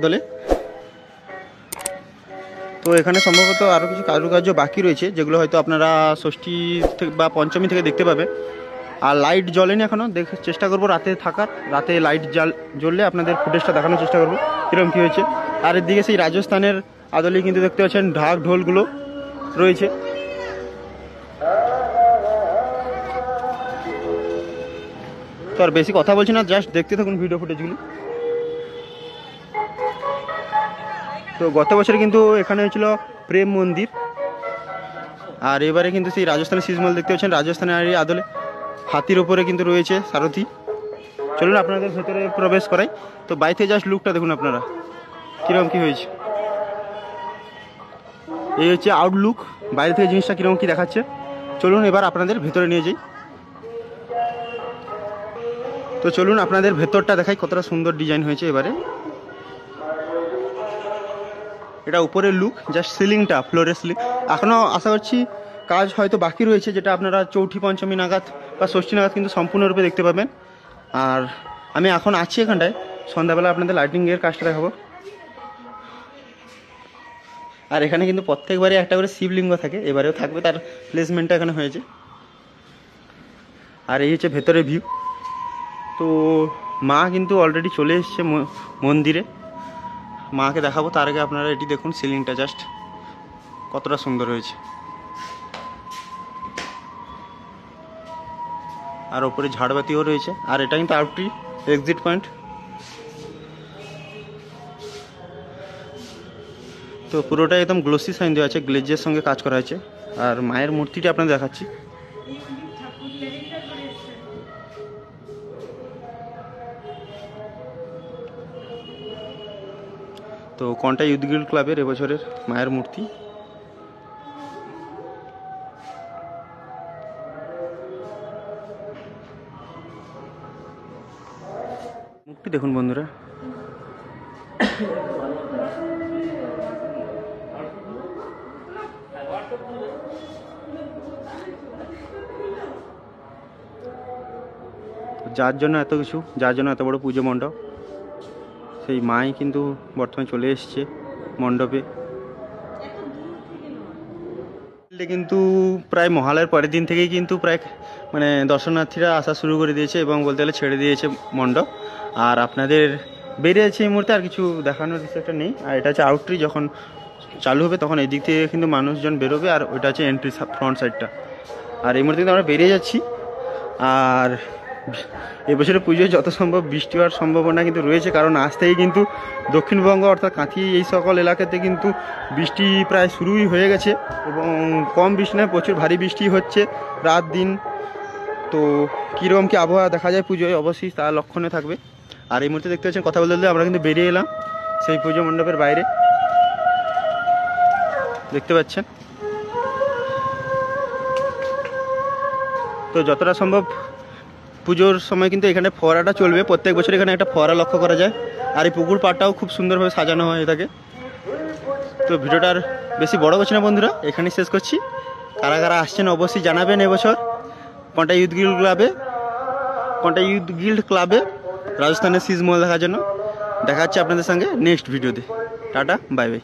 দলে। তো এখানে সম্ভবত আরও কিছু কারুকার্য বাকি রয়েছে, যেগুলো হয়তো আপনারা ষষ্ঠী থেকে বা পঞ্চমী থেকে দেখতে পাবেন। আর লাইট জ্বলেনি এখনও, চেষ্টা করবো রাতে থাকার, রাতে লাইট জ্বললে আপনাদের ফুটেজটা দেখানোর চেষ্টা করবো কীরকম কী হয়েছে। আর এদিকে সেই রাজস্থানের আদলে কিন্তু দেখতে পাচ্ছেন ঢাক ঢোলগুলো রয়েছে। তো আর বেশি কথা বলছি না, জাস্ট দেখতে থাকুন ভিডিও ফুটেজগুলো। তো গত বছর কিন্তু এখানে হয়েছিল প্রেম মন্দির, আর এবারে কিন্তু সেই রাজস্থানের সিজমহল দেখতে পাচ্ছেন রাজস্থানের আদলে হাতির ওপরে কিন্তু রয়েছে সারথি। চলুন আপনাদের ভেতরে প্রবেশ করাই। তো বাইরে জাস্ট লুকটা দেখুন আপনারা কীরকম কী হয়েছে। এই হচ্ছে আউটলুক, বাইরে থেকে জিনিসটা কীরকম কী দেখাচ্ছে। চলুন এবার আপনাদের ভেতরে নিয়ে যাই। তো চলুন আপনাদের ভেতরটা দেখাই কতটা সুন্দর ডিজাইন হয়েছে। এবারে এটা উপরের লুক, জাস্ট সিলিংটা, ফ্লোরের সিলিং। এখনও আশা করছি কাজ হয়তো বাকি রয়েছে, যেটা আপনারা চৌঠি পঞ্চমী নাগাদ বা ষষ্ঠী নাগাদ কিন্তু সম্পূর্ণরূপে দেখতে পাবেন। আর আমি এখন আছি এখানটায়, সন্ধ্যাবেলা আপনাদের লাইটিংয়ের কাজটা দেখাবো। আর এখানে কিন্তু প্রত্যেকবারই একটা করে শিবলিঙ্গ থাকে, এবারেও থাকবে, তার প্লেসমেন্টটা এখানে হয়েছে। আর এই হচ্ছে ভেতরের ভিউ। তো মা কিন্তু অলরেডি চলে এসছে মন্দিরে, মাকে দেখাবো। তার আগে আপনারা এটি দেখুন, সিলিংটা জাস্ট কতটা সুন্দর হয়েছে। আর ওপরে ঝাড়বাতিও রয়েছে। আর এটা কিন্তু আউটরি এক্সিট পয়েন্ট। তো পুরোটাই একদম গ্লোসি সাইন দেওয়া আছে, গ্লেজের সঙ্গে কাজ করা হয়েছে। আর মায়ের মূর্তিটা আপনাদের দেখাচ্ছি। তো কন্টা ইউথ গিল্ড ক্লাবের এবছরের মায়ের মূর্তি। মুখটি দেখুন বন্ধুরা। যার জন্য এত কিছু, যার জন্য এত বড় পুজো মণ্ডপ, সেই মাই কিন্তু বর্তমানে চলে এসছে মণ্ডপে। কিন্তু প্রায় মহালয়ের পরের দিন থেকেই কিন্তু প্রায় মানে দর্শনার্থীরা আসা শুরু করে দিয়েছে, এবং বলতে গেলে ছেড়ে দিয়েছে মণ্ডপ। আর আপনাদের বেরিয়েছে এই মুহূর্তে আর কিছু দেখানোর কিছু একটা নেই। আর এটা হচ্ছে আউটরি, যখন চালু হবে তখন এই দিক থেকে কিন্তু মানুষজন বেরোবে। আর ওইটা হচ্ছে এন্ট্রি ফ্রন্ট সাইডটা। আর এই মুহূর্তে কিন্তু আমরা বেরিয়ে যাচ্ছি। আর এবছরের পুজোয় যত সম্ভব বৃষ্টি হওয়ার সম্ভাবনা কিন্তু রয়েছে, কারণ আজ থেকেই কিন্তু দক্ষিণবঙ্গ অর্থাৎ কাঁথি এই সকল এলাকাতে কিন্তু বৃষ্টি প্রায় শুরুই হয়ে গেছে। এবং কম বৃষ্টি নয়, প্রচুর ভারী বৃষ্টি হচ্ছে রাত দিন। তো কীরকম কী আবহাওয়া দেখা যায় পুজোয়, অবশ্যই তার লক্ষণে থাকবে। আর এই মুহূর্তে দেখতে পাচ্ছেন, কথা বলতে বলতে আমরা কিন্তু বেরিয়ে এলাম সেই পুজো মণ্ডপের বাইরে, দেখতে পাচ্ছেন। তো যতটা সম্ভব পুজোর সময় কিন্তু এখানে ফোয়ারাটা চলবে, প্রত্যেক বছর এখানে একটা ফোয়ারা লক্ষ্য করা যায়। আর এই পুকুর পাড়টাও খুব সুন্দরভাবে সাজানো হয়ে থাকে। তো ভিডিওটার বেশি বড় করছি না বন্ধুরা, এখানেই শেষ করছি। কারা কারা আসছেন অবশ্যই জানাবেন এবছর কন্টা ইউথ গিল্ড ক্লাবে রাজস্থানের সিজমহল দেখার জন্য। দেখা হচ্ছে আপনাদের সঙ্গে নেক্সট ভিডিওতে। Tata, bye bye.